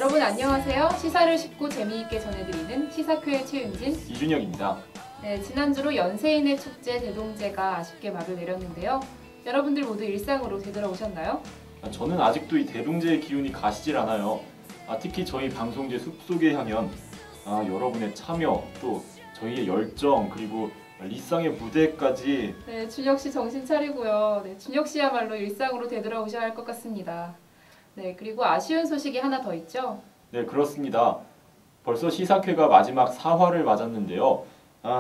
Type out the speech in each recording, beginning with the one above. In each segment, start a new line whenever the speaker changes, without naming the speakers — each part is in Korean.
여러분 안녕하세요. 시사를 쉽고 재미있게 전해드리는 시사교의 최윤진,
이준혁입니다.
네, 지난주로 연세인의 축제 대동제가 아쉽게 막을 내렸는데요. 여러분들 모두 일상으로 되돌아오셨나요?
저는 아직도 이 대동제의 기운이 가시질 않아요. 특히 저희 방송제 숲속의 향연, 여러분의 참여, 또 저희의 열정, 그리고 리쌍의 무대까지.
네, 준혁 씨 정신 차리고요. 네, 준혁 씨야말로 일상으로 되돌아오셔야 할 것 같습니다. 네, 그리고 아쉬운 소식이 하나 더 있죠?
네, 그렇습니다. 벌써 시사회가 마지막 4화를 맞았는데요.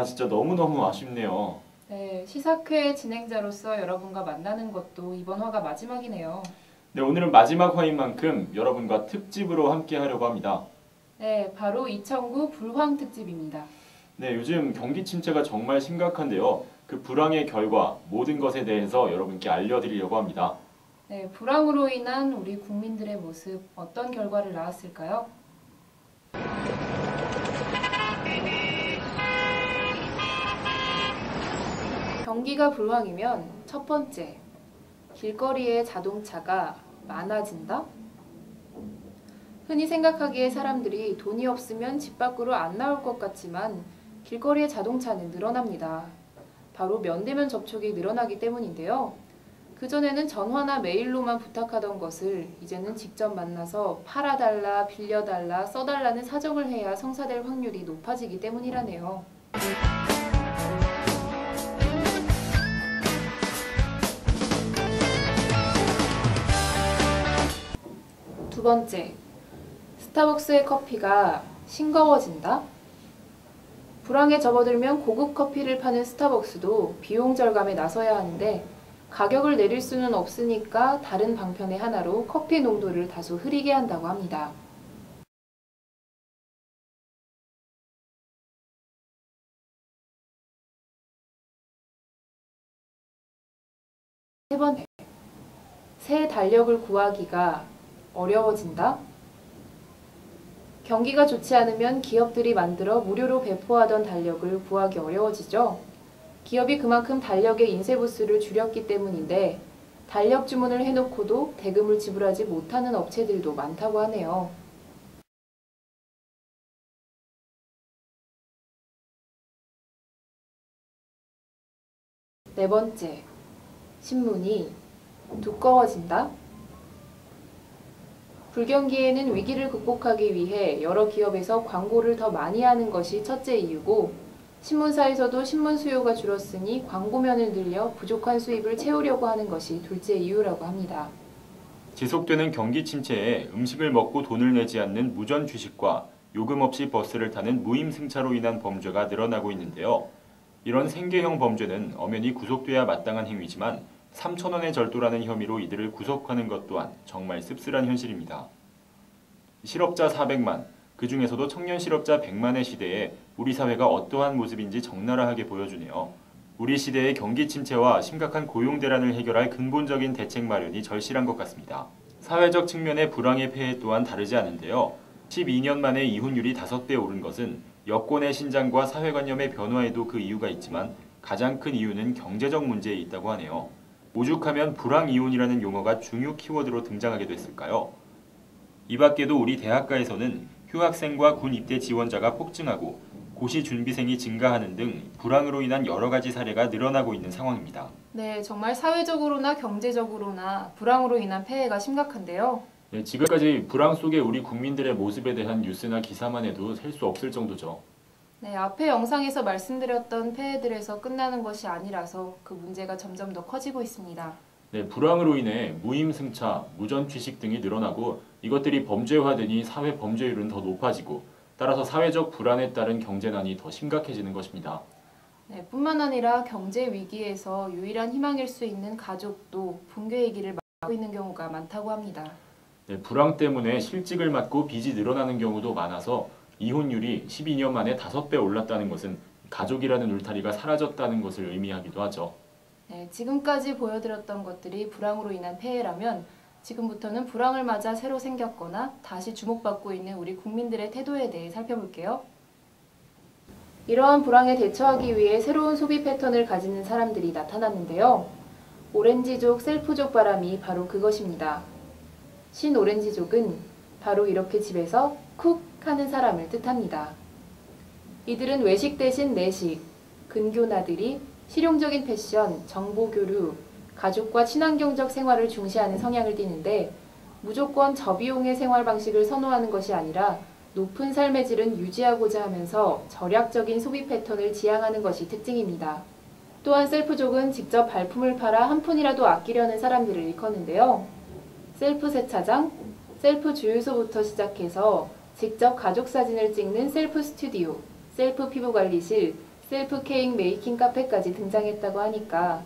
진짜 너무너무 아쉽네요.
네, 시사회 진행자로서 여러분과 만나는 것도 이번 화가 마지막이네요.
네, 오늘은 마지막 화인 만큼 여러분과 특집으로 함께 하려고 합니다.
네, 바로 2009 불황 특집입니다.
네, 요즘 경기 침체가 정말 심각한데요. 그 불황의 결과, 모든 것에 대해서 여러분께 알려드리려고 합니다.
네, 불황으로 인한 우리 국민들의 모습, 어떤 결과를 낳았을까요? 경기가 불황이면 첫 번째, 길거리에 자동차가 많아진다? 흔히 생각하기에 사람들이 돈이 없으면 집 밖으로 안 나올 것 같지만 길거리에 자동차는 늘어납니다. 바로 면대면 접촉이 늘어나기 때문인데요. 그전에는 전화나 메일로만 부탁하던 것을 이제는 직접 만나서 팔아달라, 빌려달라, 써달라는 사정을 해야 성사될 확률이 높아지기 때문이라네요. 두 번째, 스타벅스의 커피가 싱거워진다? 불황에 접어들면 고급 커피를 파는 스타벅스도 비용 절감에 나서야 하는데 가격을 내릴 수는 없으니까 다른 방편의 하나로 커피 농도를 다소 흐리게 한다고 합니다. 세 번째, 새 달력을 구하기가 어려워진다? 경기가 좋지 않으면 기업들이 만들어 무료로 배포하던 달력을 구하기 어려워지죠. 기업이 그만큼 달력의 인쇄 부수를 줄였기 때문인데 달력 주문을 해놓고도 대금을 지불하지 못하는 업체들도 많다고 하네요. 네 번째, 신문이 두꺼워진다? 불경기에는 위기를 극복하기 위해 여러 기업에서 광고를 더 많이 하는 것이 첫째 이유고 신문사에서도 신문 수요가 줄었으니 광고면을 늘려 부족한 수입을 채우려고 하는 것이 둘째 이유라고 합니다.
지속되는 경기 침체에 음식을 먹고 돈을 내지 않는 무전 주식과 요금 없이 버스를 타는 무임승차로 인한 범죄가 늘어나고 있는데요. 이런 생계형 범죄는 엄연히 구속돼야 마땅한 행위지만 3,000원의 절도라는 혐의로 이들을 구속하는 것 또한 정말 씁쓸한 현실입니다. 실업자 400만, 그 중에서도 청년 실업자 100만의 시대에 우리 사회가 어떠한 모습인지 적나라하게 보여주네요. 우리 시대의 경기 침체와 심각한 고용 대란을 해결할 근본적인 대책 마련이 절실한 것 같습니다. 사회적 측면의 불황의 폐해 또한 다르지 않은데요. 12년 만에 이혼율이 5배 오른 것은 여권의 신장과 사회관념의 변화에도 그 이유가 있지만 가장 큰 이유는 경제적 문제에 있다고 하네요. 오죽하면 불황이혼이라는 용어가 중요 키워드로 등장하게 됐을까요? 이 밖에도 우리 대학가에서는 휴학생과 군 입대 지원자가 폭증하고 고시 준비생이 증가하는 등 불황으로 인한 여러 가지 사례가 늘어나고 있는 상황입니다.
네, 정말 사회적으로나 경제적으로나 불황으로 인한 폐해가 심각한데요.
네, 지금까지 불황 속의 우리 국민들의 모습에 대한 뉴스나 기사만 해도 셀 수 없을 정도죠.
네, 앞에 영상에서 말씀드렸던 폐해들에서 끝나는 것이 아니라서 그 문제가 점점 더 커지고 있습니다.
네, 불황으로 인해 무임승차, 무전취식 등이 늘어나고 이것들이 범죄화되니 사회 범죄율은 더 높아지고 따라서 사회적 불안에 따른 경제난이 더 심각해지는 것입니다.
네, 뿐만 아니라 경제 위기에서 유일한 희망일 수 있는 가족도 붕괴의 길을 막고 있는 경우가 많다고 합니다.
네, 불황 때문에 실직을 맞고 빚이 늘어나는 경우도 많아서 이혼율이 12년 만에 5배 올랐다는 것은 가족이라는 울타리가 사라졌다는 것을 의미하기도 하죠.
네, 지금까지 보여드렸던 것들이 불황으로 인한 폐해라면 지금부터는 불황을 맞아 새로 생겼거나 다시 주목받고 있는 우리 국민들의 태도에 대해 살펴볼게요. 이러한 불황에 대처하기 위해 새로운 소비 패턴을 가지는 사람들이 나타났는데요. 오렌지족, 셀프족 바람이 바로 그것입니다. 신오렌지족은 바로 이렇게 집에서 쿡 하는 사람을 뜻합니다. 이들은 외식 대신 내식, 근교 나들이, 실용적인 패션, 정보 교류, 가족과 친환경적 생활을 중시하는 성향을 띠는데 무조건 저비용의 생활 방식을 선호하는 것이 아니라 높은 삶의 질은 유지하고자 하면서 절약적인 소비 패턴을 지향하는 것이 특징입니다. 또한 셀프족은 직접 발품을 팔아 한 푼이라도 아끼려는 사람들을 일컫는데요. 셀프 세차장, 셀프 주유소부터 시작해서 직접 가족 사진을 찍는 셀프 스튜디오, 셀프 피부관리실, 셀프 케이크 메이킹 카페까지 등장했다고 하니까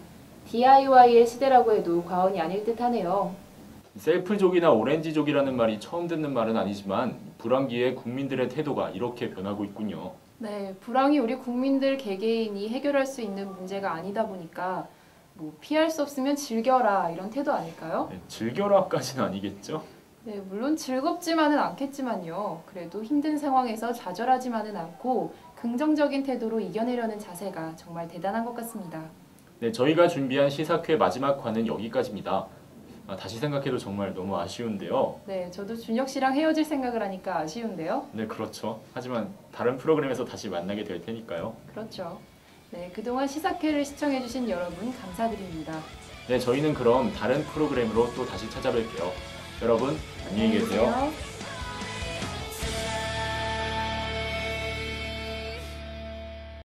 DIY의 시대라고 해도 과언이 아닐 듯하네요.
셀프족이나 오렌지족이라는 말이 처음 듣는 말은 아니지만 불황기에 국민들의 태도가 이렇게 변하고 있군요.
네, 불황이 우리 국민들 개개인이 해결할 수 있는 문제가 아니다 보니까 피할 수 없으면 즐겨라 이런 태도 아닐까요?
네, 즐겨라까지는 아니겠죠?
네, 물론 즐겁지만은 않겠지만요. 그래도 힘든 상황에서 좌절하지만은 않고 긍정적인 태도로 이겨내려는 자세가 정말 대단한 것 같습니다.
네, 저희가 준비한 시사회 마지막 화는 여기까지입니다. 다시 생각해도 정말 너무 아쉬운데요.
네, 저도 준혁 씨랑 헤어질 생각을 하니까 아쉬운데요.
네, 그렇죠. 하지만 다른 프로그램에서 다시 만나게 될 테니까요.
그렇죠. 네, 그동안 시사회를 시청해주신 여러분 감사드립니다.
네, 저희는 그럼 다른 프로그램으로 또 다시 찾아뵐게요. 여러분, 안녕히 계세요.